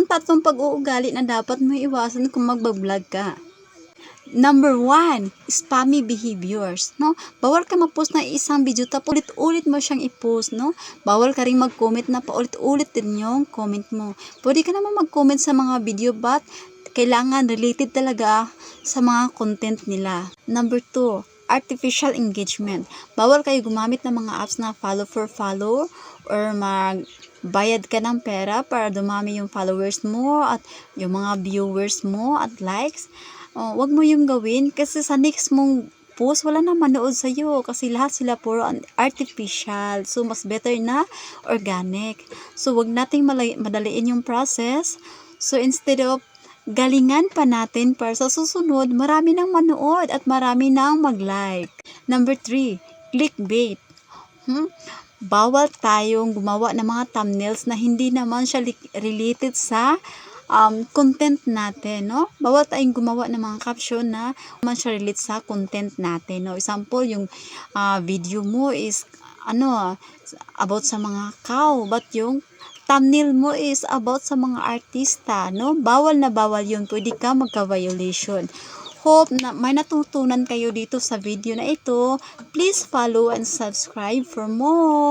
yung tatlong pag-uugali na dapat mo iwasan kung mag-vlog ka. Number 1, spammy behaviors, no? Bawal ka mag-post na isang video tapos ulit-ulit mo siyang i-post, no? Bawal ka rin mag-comment na paulit-ulit din yung comment mo. Pwede ka naman mag-comment sa mga video but kailangan related talaga sa mga content nila. Number 2, artificial engagement. Bawal kayo gumamit ng mga apps na follow for follow or bayad ka ng pera para dumami yung followers mo at yung mga viewers mo at likes. Wag mo yung gawin kasi sa next mong post wala na manood sa'yo kasi lahat sila puro artificial. So, mas better na organic. So, wag nating madaliin yung process. So, instead of galingan pa natin para sa susunod, marami nang manood at marami nang mag-like. Number 3, clickbait. Bawal tayong gumawa ng mga thumbnails na hindi naman siya related sa content natin, no? Bawal tayong gumawa ng mga caption na naman siya relate sa content natin, no? Example, yung video mo is about sa mga cow, but yung thumbnail mo is about sa mga artista, no? Bawal na bawal yun. Pwede ka magka-violation. Hope na may natutunan kayo dito sa video na ito. Please follow and subscribe for more.